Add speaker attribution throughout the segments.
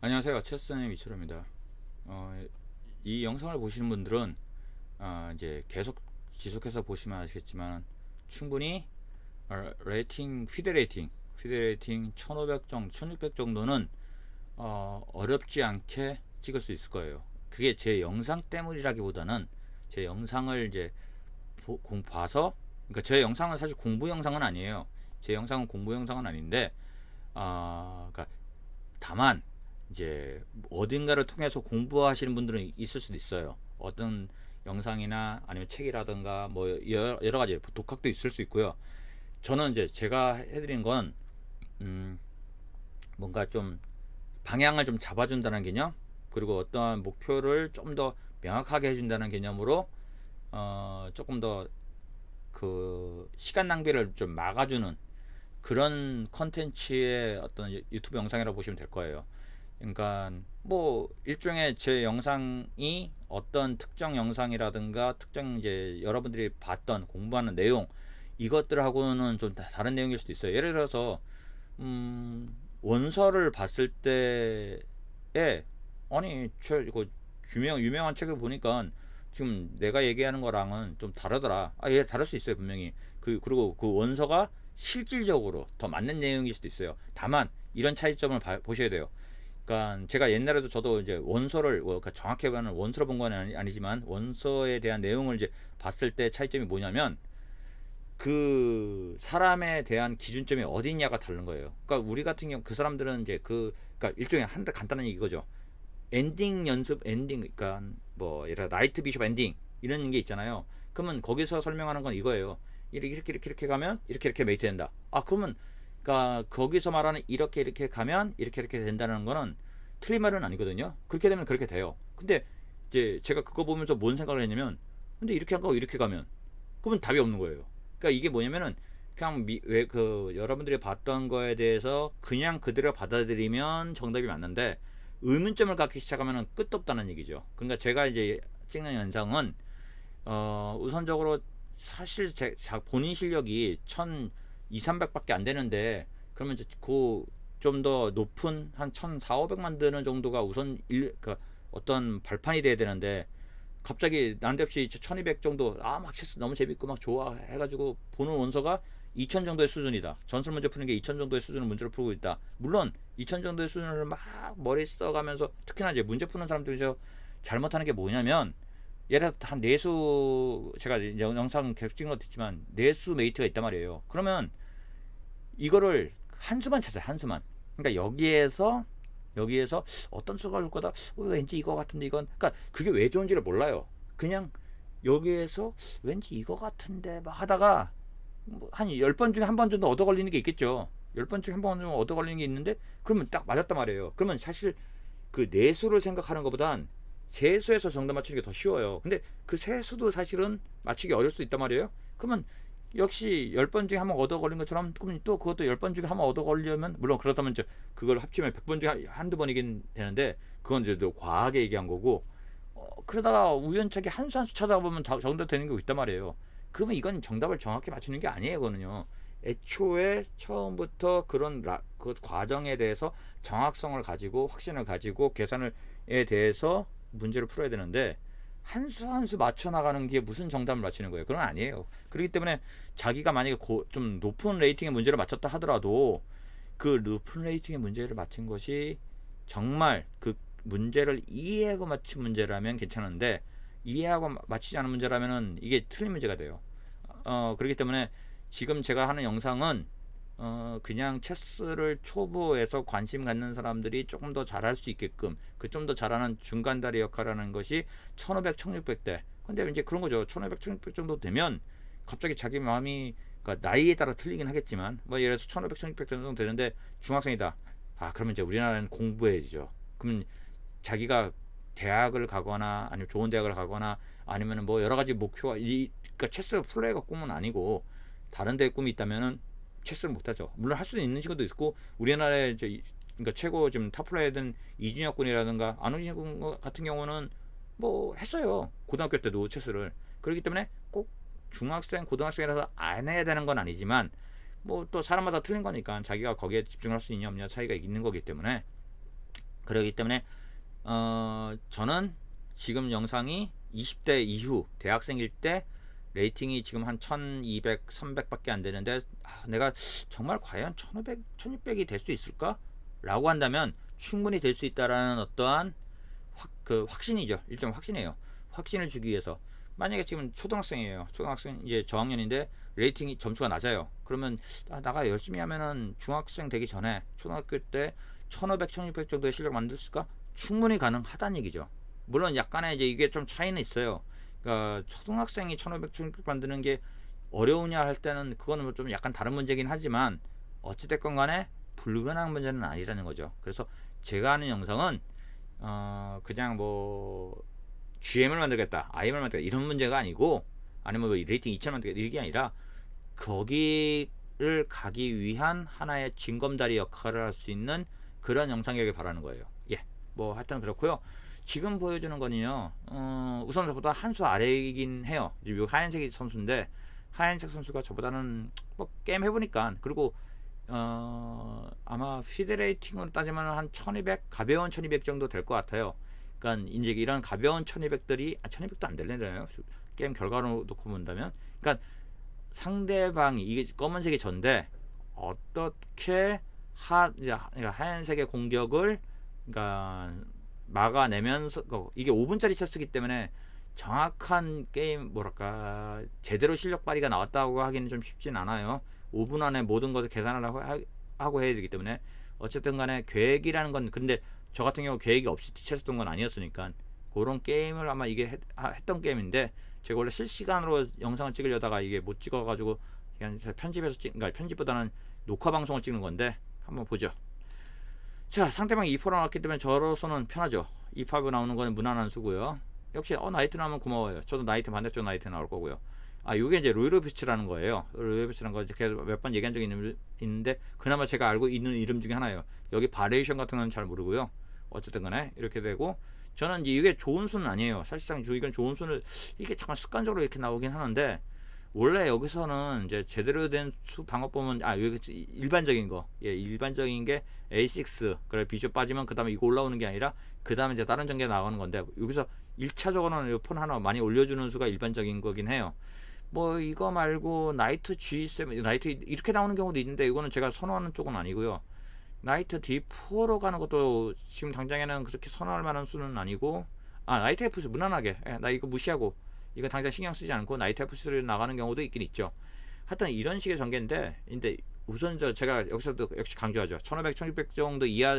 Speaker 1: 안녕하세요. 체스님 이철호입니다. 이 영상을 보시는 분들은 이제 계속 지속해서 보시면 아시겠지만 충분히 피드 레이팅 1500 정도, 1600 정도는 어렵지 않게 찍을 수 있을 거예요. 그게 제 영상 때문이라기보다는 제 영상을 이제 봐서, 그러니까 제 영상은 사실 공부 영상은 아니에요. 제 영상은 공부 영상은 아닌데, 그러니까 다만 이제 어딘가를 통해서 공부하시는 분들은 있을 수도 있어요. 어떤 영상이나 아니면 책이라든가 뭐 여러 가지 독학도 있을 수 있고요. 저는 이제 제가 해드리는 건 뭔가 좀 방향을 좀 잡아준다는 개념, 그리고 어떠한 목표를 좀 더 명확하게 해준다는 개념으로 조금 더 그 시간 낭비를 좀 막아주는 그런 컨텐츠의 어떤 유튜브 영상이라고 보시면 될 거예요. 그러니까 뭐 일종의 제 영상이 어떤 특정 영상이라든가 특정 이제 여러분들이 봤던 공부하는 내용, 이것들하고는 좀 다른 내용일 수도 있어요. 예를 들어서 원서를 봤을 때에 아니 이거 유명한 책을 보니까 지금 내가 얘기하는 거랑은 좀 다르더라. 예, 다를 수 있어요, 분명히. 그리고 그 원서가 실질적으로 더 맞는 내용일 수도 있어요. 다만 이런 차이점을 보셔야 돼요. 그러니까 제가 옛날에도 저도 이제 원서를 그러니까 정확히 말하면 원서를 본 건 아니지만 원서에 대한 내용을 이제 봤을 때 차이점이 뭐냐면 그 사람에 대한 기준점이 어디 있냐가 다른 거예요. 그러니까 우리 같은 경우 그 사람들은 이제 그러니까 일종의 간단한 이거죠. 엔딩 연습, 그러니까 뭐 예를 들어 라이트 비숍 엔딩 이런 게 있잖아요. 그러면 거기서 설명하는 건 이거예요. 이렇게 가면 이렇게 메이트 된다. 그러면 그러니까 거기서 말하는 이렇게 가면 이렇게 된다는 거는 틀린 말은 아니거든요. 그렇게 되면 그렇게 돼요. 근데 이제 제가 그거 보면서 뭔 생각을 했냐면, 근데 이렇게 안 가고 이렇게 가면 그러면 답이 없는 거예요. 그러니까 이게 뭐냐면은 그냥 왜 여러분들이 봤던 거에 대해서 그냥 그대로 받아들이면 정답이 맞는데 의문점을 갖기 시작하면 끝도 없다는 얘기죠. 그러니까 제가 이제 찍는 영상은 우선적으로 사실 제 본인 실력이 1200~300밖에 안 되는데, 그러면 좀 더 높은 한 1400~500 만드는 정도가 우선 그 어떤 발판이 돼야 되는데, 갑자기 난데없이 1200 정도 막 체스 너무 재밌고 막 좋아 해가지고 보는 원서가 2000 정도의 수준이다. 전술 문제 푸는 게 2000 정도의 수준의 문제를 풀고 있다. 물론 2000 정도의 수준을 막 머리 써가면서, 특히나 이제 문제 푸는 사람들이 잘못하는 게 뭐냐면, 예를 들어 한 내수, 제가 영상 계속 찍은 것도 있지만 내수 메이트가 있단 말이에요. 그러면 이거를 한 수만 찾아요, 한 수만. 그러니까 여기에서 어떤 수가 올 거다. 왠지 이거 같은데 이건. 그러니까 그게 왜 좋은지를 몰라요. 그냥 여기에서 왠지 이거 같은데 막 하다가 뭐한 10번 중에 한 번 정도 얻어 걸리는 게 있겠죠. 10번 중에 한 번 정도 얻어 걸리는 게 있는데 그러면 딱 맞았단 말이에요. 그러면 사실 그 내수를 생각하는 것보단 세수에서 정답 맞추는 게 더 쉬워요. 근데 그 세수도 사실은 맞추기 어려울 수 있단 말이에요. 그러면 역시 10번 중에 한 번 얻어 걸린 것처럼, 그럼 또 그것도 10번 중에 한 번 얻어 걸려면, 물론 그렇다면 이제 그걸 합치면 100번 중에 한두 번이긴 되는데, 그건 이제 또 과하게 얘기한 거고, 그러다가 우연찮게 한 수 한 수 찾아보면 정답 되는 게 있단 말이에요. 그러면 이건 정답을 정확히 맞추는 게 아니에요, 그거는요. 애초에 처음부터 그 과정에 대해서 정확성을 가지고 확신을 가지고 계산에 대해서 문제를 풀어야 되는데, 한 수 한 수 맞춰 나가는 게 무슨 정답을 맞히는 거예요? 그건 아니에요. 그렇기 때문에 자기가 만약에 좀 높은 레이팅의 문제를 맞췄다 하더라도 그 높은 레이팅의 문제를 맞힌 것이 정말 그 문제를 이해하고 맞힌 문제라면 괜찮은데, 이해하고 맞히지 않은 문제라면은 이게 틀린 문제가 돼요. 그렇기 때문에 지금 제가 하는 영상은 그냥 체스를 초보에서 관심 갖는 사람들이 조금 더 잘할 수 있게끔, 그 좀 더 잘하는 중간다리 역할을 하는 것이 1500, 1600대. 근데 이제 그런 거죠. 1500, 1600 정도 되면 갑자기 자기 마음이, 그러니까 나이에 따라 틀리긴 하겠지만, 뭐 예를 들어서 1500, 1600 정도 되는데 중학생이다. 그러면 이제 우리나라는 공부해야죠. 그러면 자기가 대학을 가거나 아니면 좋은 대학을 가거나 아니면 뭐 여러 가지 목표가 그러니까 체스 플레이가 꿈은 아니고 다른 데 꿈이 있다면은 체스를 못하죠. 물론 할 수 있는 친구도 있고, 우리나라에 이제 그러니까 최고 지금 탑플레이든 이준혁 군이라든가 안우진 군 같은 경우는 뭐 했어요. 고등학교 때도 체스를. 그렇기 때문에 꼭 중학생, 고등학생이라서 안 해야 되는 건 아니지만, 뭐 또 사람마다 틀린 거니까 자기가 거기에 집중할 수 있냐 없냐 차이가 있는 거기 때문에, 그렇기 때문에 저는 지금 영상이 20대 이후 대학생일 때 레이팅이 지금 한 1200, 300밖에 안 되는데 내가 정말 과연 1500, 1600이 될 수 있을까? 라고 한다면 충분히 될 수 있다라는 어떠한 확신이죠. 일종 확신이에요. 확신을 주기 위해서 만약에 지금 초등학생이에요. 초등학생 이제 저학년인데 레이팅이 점수가 낮아요. 그러면 나가 열심히 하면은 중학생 되기 전에 초등학교 때 1500, 1600 정도의 실력 만들 수 있을까? 충분히 가능하다는 얘기죠. 물론 약간의 이제 이게 좀 차이는 있어요. 그러니까 초등학생이 1500, 1600 만드는 게 어려우냐 할 때는 그거는 좀 약간 다른 문제긴 하지만 어찌됐건 간에 불가능한 문제는 아니라는 거죠. 그래서 제가 하는 영상은 그냥 뭐 GM을 만들겠다, IM을 만들겠다 이런 문제가 아니고 아니면 뭐 레이팅 2000 만들겠다 이게 아니라 거기를 가기 위한 하나의 징검다리 역할을 할 수 있는 그런 영상이길 바라는 거예요. 예, 뭐 하여튼 그렇고요. 지금 보여주는 거는요, 우선 저보다 한 수 아래이긴 해요. 이 하얀색 선수인데 하얀색 선수가 저보다는 뭐 게임 해보니까 그리고 아마 피드 레이팅으로 따지면 한 1200, 가벼운 1200 정도 될 것 같아요. 그러니까 이제 이런 가벼운 1200들이 1200도 안 될래요. 게임 결과로 놓고 본다면, 그러니까 상대방이 이게 검은색이 전데 어떻게 그러니까 하얀색의 공격을 그러니까 막아내면서 이게 5분짜리 체스기 때문에 정확한 게임 뭐랄까 제대로 실력 발휘가 나왔다고 하기는 좀 쉽진 않아요. 5분 안에 모든 것을 계산하려고 하고 해야 되기 때문에 어쨌든 간에 계획이라는 건 근데 저 같은 경우 계획이 없이 티체했던 건 아니었으니까 그런 게임을 아마 이게 했던 게임인데 제가 원래 실시간으로 영상을 찍으려다가 이게 못 찍어가지고 그냥 편집해서 그러니까 편집보다는 녹화 방송을 찍는 건데 한번 보죠. 자, 상대방이 2파로 나왔기 때문에 저로서는 편하죠. 2파로 나오는 건 무난한 수고요. 역시 나이트 나오면 고마워요. 저도 나이트 반대쪽 나이트 나올 거고요. 요게 이제 로이로비치라는 거예요. 로이로비치라는 거 제가 몇 번 얘기한 적이 있는데 그나마 제가 알고 있는 이름 중에 하나예요. 여기 바리에이션 같은 건 잘 모르고요. 어쨌든 간에 이렇게 되고 저는 이게 좋은 수는 아니에요. 사실상 이건 좋은 수는 이게 정말 습관적으로 이렇게 나오긴 하는데 원래 여기서는 이제 제대로 된 수 방어법은 여기 일반적인 거, 예, 일반적인 게 A6 그래 비숍 빠지면 그 다음에 이거 올라오는 게 아니라 그 다음에 이제 다른 전개 나가는 건데 여기서 1차적으로는 폰 하나 많이 올려주는 수가 일반적인 거긴 해요. 뭐 이거 말고 나이트 G7 나이트 이렇게 나오는 경우도 있는데 이거는 제가 선호하는 쪽은 아니고요. 나이트 D4로 가는 것도 지금 당장에는 그렇게 선호할 만한 수는 아니고 나이트 FC 무난하게 나 이거 무시하고 이거 당장 신경 쓰지 않고 나이트 FC3로 나가는 경우도 있긴 있죠. 하여튼 이런 식의 전개인데 근데 우선 제가 여기서도 역시 강조하죠. 1500, 1600 정도 이하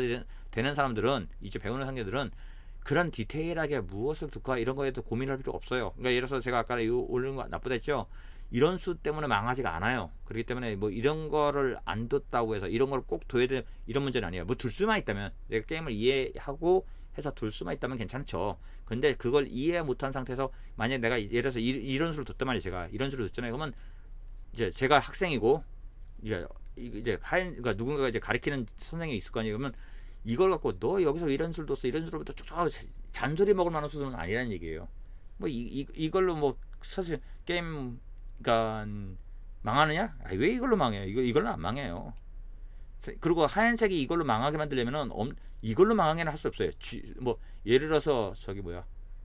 Speaker 1: 되는 사람들은 이제 배우는 상대들은 그런 디테일하게 무엇을 듣고 이런 거에도 고민할 필요가 없어요. 그러니까 예를 들어서 제가 아까 올린 거 나쁘다 했죠. 이런 수 때문에 망하지가 않아요. 그렇기 때문에 뭐 이런 거를 안 뒀다고 해서 이런 걸 꼭 둬야 돼 이런 문제는 아니에요. 뭐 둘 수만 있다면 내가 게임을 이해하고 해서 둘 수만 있다면 괜찮죠. 근데 그걸 이해 못한 상태에서 만약에 내가 예를 들어서 이런 수를 뒀단 말이에요. 제가 이런 수를 뒀잖아요. 그러면 이제 제가 학생이고 이제 그러니까 누군가가 이제 가르치는 선생님이 있을 거 아니에요. 그러면 이걸 갖고 너 여기서 이런 수를 뒀어 이런 수를 뒀어 쭉쭉 잔소리 먹을 만한 수는 아니라는 얘기예요. 뭐 이걸로 뭐 사실 게임 그러니까 망하느냐? 왜 이걸로 망해요? 이걸로 안 망해요. 그리고 하얀색이 이걸로 망하게 만들려면은 이걸로 망하게는 할 수 없어요. 뭐 예를 들어서 저기 뭐야,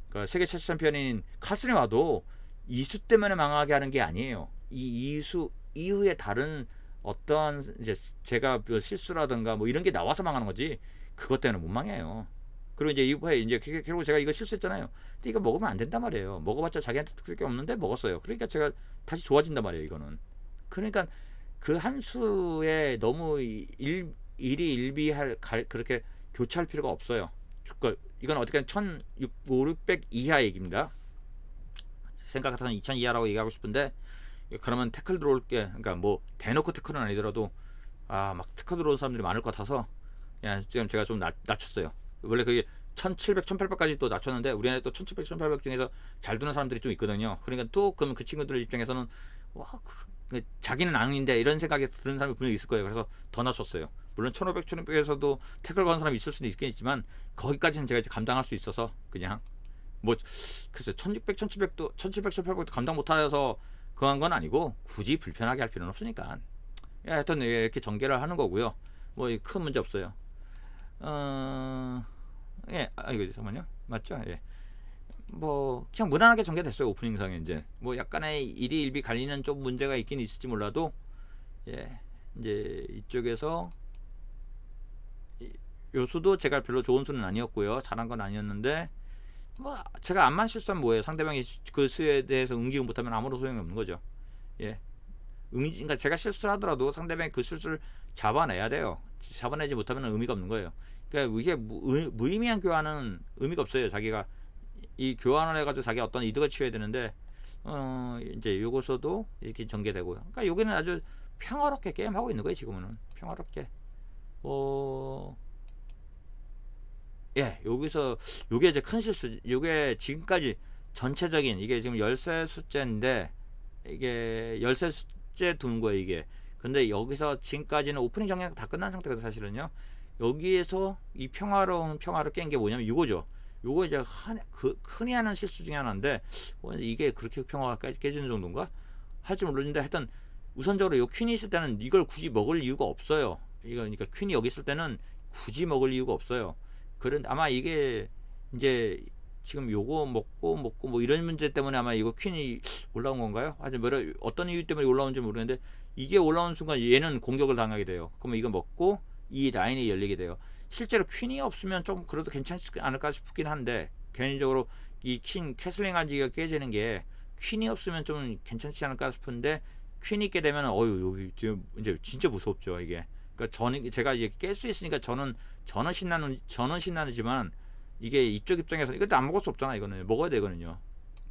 Speaker 1: 그 세계 체스 챔피언인 카스리 와도 이수 때문에 망하게 하는 게 아니에요. 이수 이후에 다른 어떠한 이제 제가 실수라든가 뭐 이런 게 나와서 망하는 거지 그것 때문에 못 망해요. 그리고 이제 이후에 이제 결국 제가 이거 실수했잖아요. 근데 이거 먹으면 안 된단 말이에요. 먹어봤자 자기한테 특별 게 없는데 먹었어요. 그러니까 제가 다시 좋아진단 말이에요. 이거는. 그러니까 그 한 수에 너무 일희일비할 그렇게 교차할 필요가 없어요. 그러니까 이건 어떻게 1600 이하 얘기입니다. 생각 같아서 2000 이하라고 얘기하고 싶은데 그러면 태클 들어올 게 그러니까 뭐 대놓고 태클은 아니더라도 막 태클 들어온 사람들이 많을 것 같아서 그냥 지금 제가 좀 낮췄어요. 원래 그게 1700, 1800까지 또 낮췄는데 우리나라에 또 1700, 1800 중에서 잘 두는 사람들이 좀 있거든요. 그러니까 또 그러면 그 친구들 입장에서는 자기는 아닌데 이런 생각이 드는 사람이 분명히 있을 거예요. 그래서 더 낮췄어요. 물론 1500, 1600에서도 태클 건 사람이 있을 수는 있긴 있지만 거기까지는 제가 이제 감당할 수 있어서 그냥 뭐 글쎄 1600, 1700도 1700, 1800도 감당 못해서 그한 건 아니고 굳이 불편하게 할 필요는 없으니까 하여튼 이렇게 전개를 하는 거고요. 뭐 큰 문제 없어요. 이거 잠깐만요. 맞죠? 예. 뭐 그냥 무난하게 전개됐어요. 오프닝상에 이제 뭐 약간의 일이 일비 갈리는 좀 문제가 있긴 있을지 몰라도 예 이제 이쪽에서 요 수도 제가 별로 좋은 수는 아니었고요. 잘한 건 아니었는데 뭐 제가 암만 실수하면 뭐예요. 상대방이 그 수에 대해서 응징을 못하면 아무런 소용이 없는 거죠. 예. 그러니까 제가 실수를 하더라도 상대방이 그 실수를 잡아내야 돼요. 잡아내지 못하면 의미가 없는 거예요. 그러니까 이게 무의미한 교환은 의미가 없어요. 자기가 이 교환을 해가지고 자기 어떤 이득을 취해야 되는데 이제 요거서도 이렇게 전개되고요. 그러니까 여기는 아주 평화롭게 게임하고 있는 거예요. 지금은 평화롭게 예 여기서 요게 이제 큰 실수. 요게 지금까지 전체적인 이게 지금 열쇠 숫자인데 이게 열쇠 숫자 둔 거예요 이게. 근데 여기서 지금까지는 오프닝 정리가 다 끝난 상태거든요 사실은요. 여기에서 이 평화로운 평화를 깬 게 뭐냐면 이거죠. 요거 이제 흔히 하는 실수 중에 하나인데 이게 그렇게 평화가 깨지는 정도인가 할지 모르는데 하여튼 우선적으로 요 퀸이 있을 때는 이걸 굳이 먹을 이유가 없어요. 이거 그러니까 퀸이 여기 있을 때는 굳이 먹을 이유가 없어요. 그런 아마 이게 이제 지금 요거 먹고 뭐 이런 문제 때문에 아마 이거 퀸이 올라온 건가요? 아주 어떤 이유 때문에 올라온지 모르겠는데 이게 올라온 순간 얘는 공격을 당하게 돼요. 그러면 이거 먹고 이 라인이 열리게 돼요. 실제로 퀸이 없으면 좀 그래도 괜찮지 않을까 싶긴 한데 개인적으로 이 퀸 캐슬링 한지가 깨지는 게 퀸이 없으면 좀 괜찮지 않을까 싶은데 퀸이 있게 되면 여기 이제 진짜 무섭죠 이게. 그러니까 제가 이제 깰 수 있으니까 저는 신나지만 이게 이쪽 입장에서 이것도 안 먹을 수 없잖아. 이거는 먹어야 되거든요.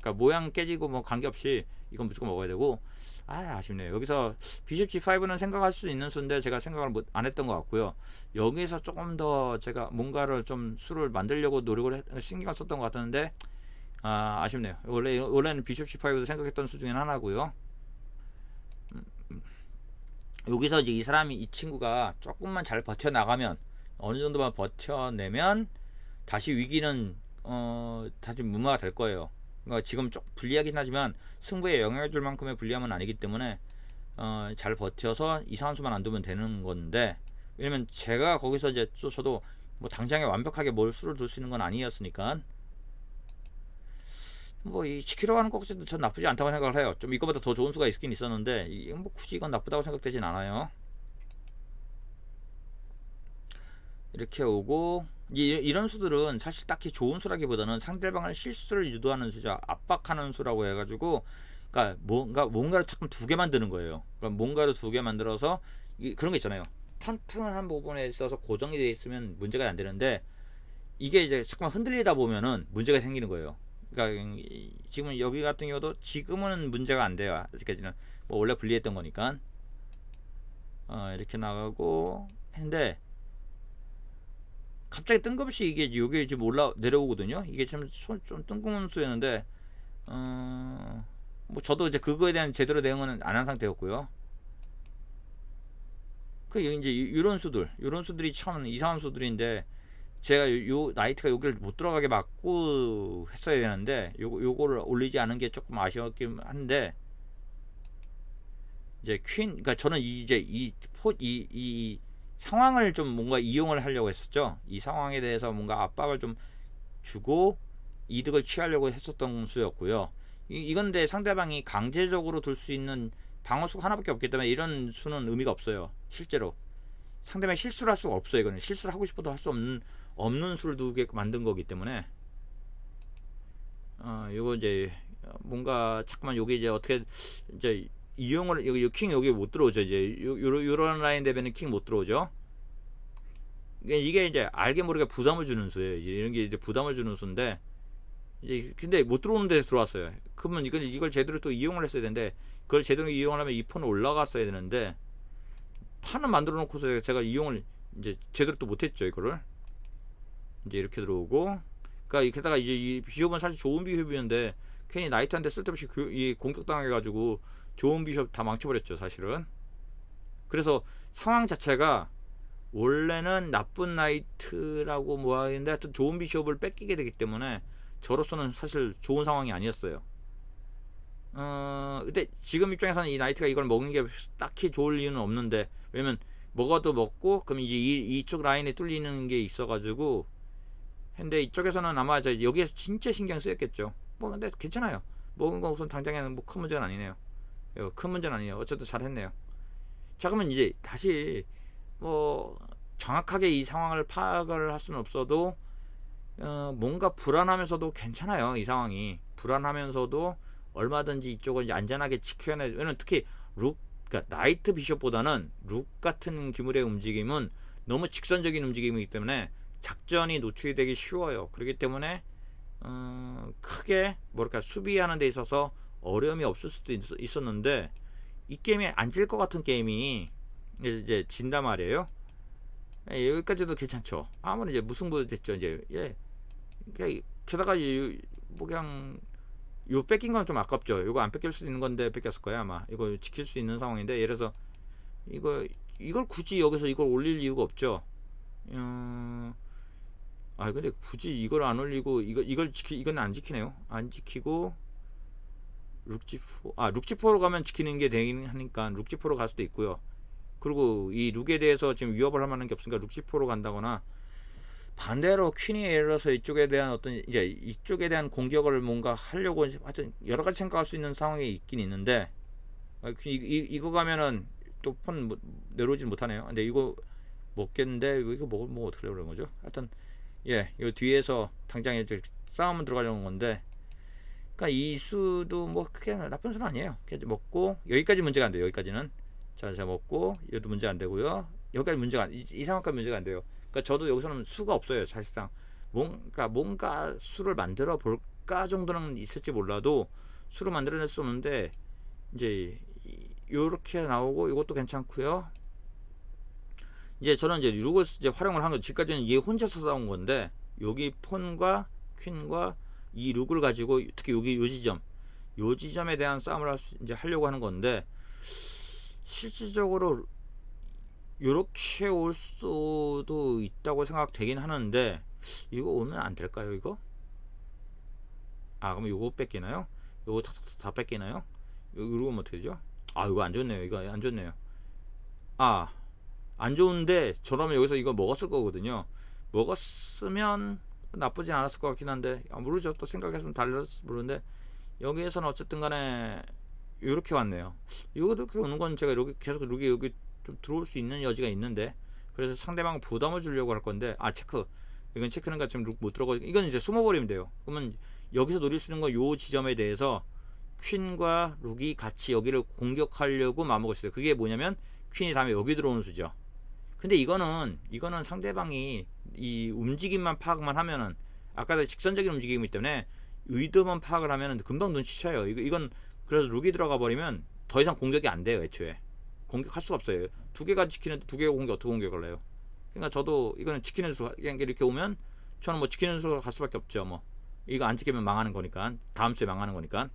Speaker 1: 그러니까 모양 깨지고 뭐 관계없이 이건 무조건 먹어야 되고 아쉽네요. 여기서 비숍 G5는 생각할 수 있는 수인데 제가 생각을 안 했던 것 같고요. 여기서 조금 더 제가 뭔가를 좀 수를 만들려고 신경을 썼던 것 같았는데 아쉽네요. 원래는 비숍 G5도 생각했던 수 중에 하나고요. 여기서 이제 이 친구가 조금만 잘 버텨나가면 어느 정도만 버텨내면 다시 위기는 다시 무마가 될 거예요. 그러니까 지금 좀 불리하긴 하지만 승부에 영향을 줄 만큼의 불리함은 아니기 때문에 잘 버텨서 이상한 수만 안 두면 되는 건데 왜냐면 제가 거기서 이제 저도 뭐 당장에 완벽하게 뭘 수를 둘 수 있는 건 아니었으니까 뭐 이 지키러 가는 것까지도 전 나쁘지 않다고 생각을 해요. 좀 이거보다 더 좋은 수가 있긴 있었는데 뭐 굳이 이건 나쁘다고 생각되진 않아요. 이렇게 오고 이런 수들은 사실 딱히 좋은 수라기보다는 상대방을 실수를 유도하는 수죠. 압박하는 수라고 해가지고 그러니까 뭔가를 조금 두 개 만드는 거예요. 그러니까 뭔가를 두 개 만들어서 그런 거 있잖아요. 튼튼한 부분에 있어서 고정이 되어 있으면 문제가 안 되는데 이게 이제 잠깐 흔들리다 보면은 문제가 생기는 거예요. 그러니까 지금 여기 같은 경우도 지금은 문제가 안 돼요. 아직까지는 뭐 원래 분리했던 거니까 이렇게 나가고 했는데 갑자기 뜬금없이 이게 요게 지금 내려오거든요. 이게 좀 뜬금없는 수였는데 뭐 저도 이제 그거에 대한 제대로 내용은 안 한 상태였고요. 그 이제 이런 수들이 참 이상한 수들인데 제가 요 나이트가 여기를 못 들어가게 막고 했어야 되는데 요거를 올리지 않은 게 조금 아쉬웠긴 한데 이제 그러니까 저는 이제 이 상황을 좀 뭔가 이용을 하려고 했었죠. 이 상황에 대해서 뭔가 압박을 좀 주고 이득을 취하려고 했었던 수였고요. 이건데 상대방이 강제적으로 둘 수 있는 방어수가 하나밖에 없기 때문에 이런 수는 의미가 없어요. 실제로 상대방이 실수를 할 수가 없어요. 이거는 실수를 하고 싶어도 할 수 없는 수를 두게 만든 거기 때문에 요거 이제 뭔가 잠깐만 여기 이제 어떻게 이제 이용을 여기 킹 여기 못 들어오죠. 이제 요런 라인 되면은 킹 못 들어오죠. 이게 이제 알게 모르게 부담을 주는 수예요. 이런 게 이제 부담을 주는 수인데 이제 근데 못 들어오는 데서 들어왔어요. 그러면 이걸 제대로 또 이용을 했어야 되는데 그걸 제대로 이용하려면 이 폰을 올라갔어야 되는데 판을 만들어 놓고서 제가 이용을 이제 제대로 또 못했죠. 이거를 이제 이렇게 들어오고 그러니까 게다가 이제 이 비숍은 사실 좋은 비숍이었는데 괜히 나이트한테 쓸데없이 공격당해가지고 좋은 비숍 다 망쳐버렸죠 사실은. 그래서 상황 자체가 원래는 나쁜 나이트라고 뭐 하는데 하여튼 좋은 비숍을 뺏기게 되기 때문에 저로서는 사실 좋은 상황이 아니었어요. 근데 지금 입장에서는 이 나이트가 이걸 먹는 게 딱히 좋을 이유는 없는데 왜냐면 먹어도 먹고 그럼 이제 이쪽 라인에 뚫리는 게 있어가지고 근데 이쪽에서는 아마 여기에서 진짜 신경 쓰였겠죠. 뭐 근데 괜찮아요. 먹은 거 우선 당장에는 뭐 큰 문제는 아니네요. 큰 문제는 아니에요. 어쨌든 잘했네요. 자, 그러면 이제 다시 뭐 정확하게 이 상황을 파악을 할 수는 없어도 뭔가 불안하면서도 괜찮아요. 이 상황이 불안하면서도 얼마든지 이쪽을 이제 안전하게 지켜내. 왜냐면 특히 그러니까 나이트 비숍보다는 룩 같은 기물의 움직임은 너무 직선적인 움직임이기 때문에 작전이 노출이 되기 쉬워요. 그렇기 때문에 크게 뭐랄까 수비하는 데 있어서 어려움이 없을 수도 있었는데 이 게임이 안 질 것 같은 게임이 이제 진단 말이에요. 여기까지도 괜찮죠. 아무리 이제 무승부 됐죠. 이제 게다가 뭐 그냥 요 뺏긴 건 좀 아깝죠. 이거 안 뺏길 수 있는 건데 뺏겼을 거야 아마. 이거 지킬 수 있는 상황인데 예를 들어서 이걸 굳이 여기서 이걸 올릴 이유가 없죠. 근데 굳이 이걸 안 올리고 이건 안 지키네요. 안 지키고 룩지포로 가면 지키는 게 되긴 하니까 룩지포로 갈 수도 있고요. 그리고 이 룩에 대해서 지금 위협을 할 만한 게 없으니까 룩지포로 간다거나 반대로 퀸이 예를 들어서 이쪽에 대한 어떤 이제 이쪽에 대한 공격을 뭔가 하려고 하여튼 여러 가지 생각할 수 있는 상황이 있긴 있는데 이거 가면은 또 폰 내려오질 못하네요. 근데 이거 먹겠는데 이거 뭐 어떻게 하려고 그러는 거죠? 하여튼 이 뒤에서 당장 이제 싸움은 들어가려는 건데 그러니까 이 수도 뭐 크게 나쁜 수는 아니에요. 먹고 여기까지 문제가 안 돼요. 여기까지는 자 먹고 얘도 문제 안 되고요. 여기까지 문제가 이 상황까지 문제가 안 돼요. 그러니까 저도 여기서는 수가 없어요. 사실상 뭔가 수를 만들어 볼까 정도는 있을지 몰라도 수를 만들어낼 수 없는데 이제 요렇게 나오고 이것도 괜찮고요. 이제 저는 이제 룩을 이제 활용을 한 거 지금까지는 얘 혼자서 싸운 건데 여기 폰과 퀸과 이 룩을 가지고 특히 여기 요 지점에 대한 싸움을 이제 하려고 하는 건데 실질적으로 요렇게 올 수도 있다고 생각되긴 하는데 이거 오면 안 될까요? 이거? 그럼 요거 뺏기나요? 요거 다 뺏기나요? 이거 면 어떻게 되죠? 이거 안 좋네요. 이거 안 좋네요. 안 좋은데 저라면 여기서 이거 먹었을 거거든요. 먹었으면 나쁘진 않았을 것 같긴 한데 모르죠. 또 생각했으면 달랐을지 모르는데 여기에서는 어쨌든 간에 이렇게 왔네요. 이렇게 오는 건 제가 이렇게 계속 여기 좀 들어올 수 있는 여지가 있는데 그래서 상대방 부담을 주려고 할 건데 체크 이건 체크는 같이 룩 못 들어가 이건 이제 숨어버리면 돼요. 그러면 여기서 노릴 수 있는 건 요 지점에 대해서 퀸과 룩이 같이 여기를 공격하려고 마음먹을 수 있어요. 그게 뭐냐면 퀸이 다음에 여기 들어오는 수죠. 근데 이거는 상대방이 이 움직임만 파악만 하면은 아까도 직선적인 움직임이기 때문에 의도만 파악을 하면은 금방 눈치채요. 이건 그래서 룩이 들어가 버리면 더 이상 공격이 안 돼요. 애초에 공격할 수가 없어요. 두 개가 지키는데 두 개가 어떻게 공격을 해요? 그러니까 저도 이거는 지키는 수 이렇게 오면 저는 뭐 지키는 수가 갈 수밖에 없죠. 뭐 이거 안 지키면 망하는 거니까 다음 수에 망하는 거니까.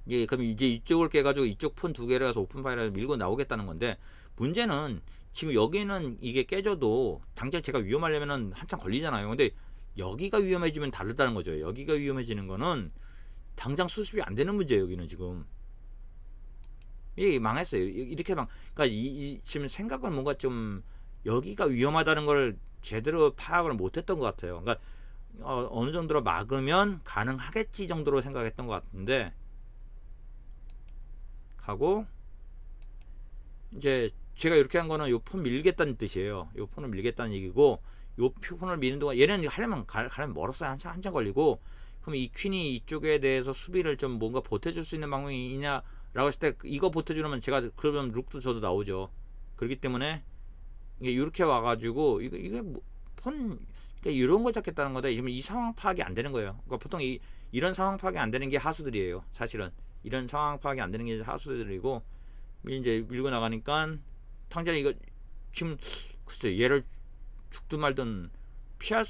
Speaker 1: 그럼 이제 이쪽을 깨가지고 이쪽 폰 두 개를 해서 오픈 파일을 밀고 나오겠다는 건데 문제는 지금 여기는 이게 깨져도 당장 제가 위험하려면은 한참 걸리잖아요. 근데 여기가 위험해지면 다르다는 거죠. 여기가 위험해지는 거는 당장 수습이 안 되는 문제예요. 여기는 지금 이게 망했어요. 이렇게 그러니까 지금 생각은 뭔가 좀 여기가 위험하다는 걸 제대로 파악을 못했던 것 같아요. 그러니까 어느 정도로 막으면 가능하겠지 정도로 생각했던 것 같은데 하고 이제 제가 이렇게 한 거는 요 폰 밀겠다는 뜻이에요. 요 폰을 밀겠다는 얘기고 요 폰을 미는 동안 얘는 가려면 멀었어요. 한참 걸리고 그럼 이 퀸이 이쪽에 대해서 수비를 좀 뭔가 보태줄 수 있는 방법이 있냐라고 했을 때 이거 보태주려면 제가 그러면 룩도 저도 나오죠. 그렇기 때문에 이게 이렇게 와가지고 이게 폰 그러니까 이런 걸 잡겠다는 거다. 지금 이 상황 파악이 안 되는 거예요. 그러니까 보통 이런 상황 파악이 안 되는 게 하수들이에요. 사실은 이런 상황 파악이 안 되는 게 하수들이고 이제 밀고 나가니까 당장 이거 지금 글쎄 얘를 죽든 말든 피할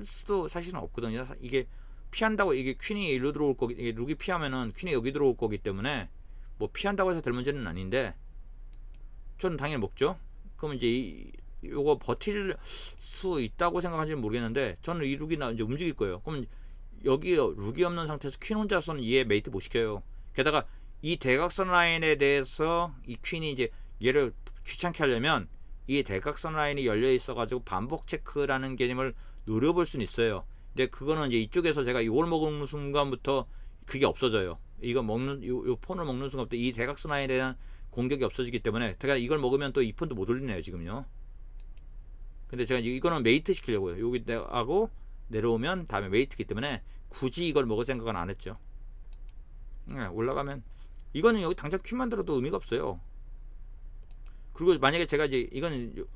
Speaker 1: 수도 사실은 없거든요. 이게 피한다고 이게 퀸이 일로 들어올 거기 이게 룩이 피하면은 퀸이 여기 들어올 거기 때문에 뭐 피한다고 해서 될 문제는 아닌데 저는 당연히 먹죠. 그럼 이제 요거 버틸 수 있다고 생각하는지는 모르겠는데 저는 이 룩이 이제 움직일 거예요. 그럼 여기 룩이 없는 상태에서 퀸 혼자서는 얘 메이트 못 시켜요. 게다가 이 대각선 라인에 대해서 이 퀸이 이제 얘를 귀찮게 하려면 이 대각선 라인이 열려 있어 가지고 반복 체크라는 개념을 노려볼 수는 있어요. 근데 그거는 이제 이쪽에서 제가 이걸 먹는 순간부터 그게 없어져요. 이거 먹는 요 폰을 먹는 순간부터 이 대각선 라인에 대한 공격이 없어지기 때문에 제가 이걸 먹으면 또 이 폰도 못 올리네요 지금요. 근데 제가 이거는 메이트 시키려고요. 여기 하고 내려오면 다음에 메이트기 때문에 굳이 이걸 먹을 생각은 안 했죠. 올라가면 이거는 여기 당장 퀸 만들어도 의미가 없어요. 그리고 만약에 제가 이제 이거는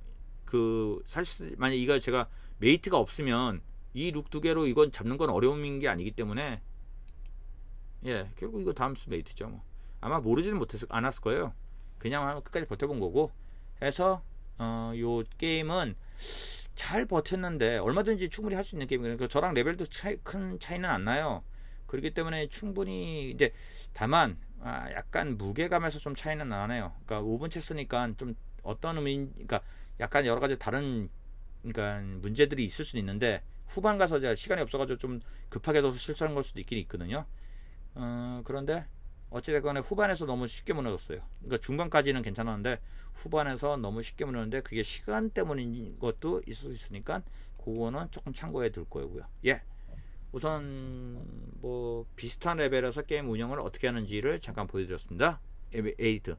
Speaker 1: 그 사실 만약 이거 제가 메이트가 없으면 이 룩 두 개로 이건 잡는 건 어려움인 게 아니기 때문에 예 결국 이거 다음 수 메이트죠. 뭐. 아마 모르지는 못했을 않았을 거예요. 그냥 끝까지 버텨본 거고 해서 요 게임은 잘 버텼는데 얼마든지 충분히 할 수 있는 게임이에요. 그러니까 저랑 레벨도 큰 차이는 안 나요. 그렇기 때문에 충분히 이제 다만 약간 무게감에서 좀 차이는 나네요. 그러니까 5분 체스니까 좀 어떤 그러니까 약간 여러 가지 다른 그러니까 문제들이 있을 수는 있는데 후반 가서 제가 시간이 없어가지고 좀 급하게 둬서 실수한 걸 수도 있긴 있거든요. 그런데 어찌됐거나 후반에서 너무 쉽게 무너졌어요. 그러니까 중반까지는 괜찮았는데 후반에서 너무 쉽게 무너졌는데 그게 시간 때문인 것도 있을 수 있으니까 그거는 조금 참고해 둘 거고요. 예. 우선 뭐 비슷한 레벨에서 게임 운영을 어떻게 하는지를 잠깐 보여드렸습니다. 에이드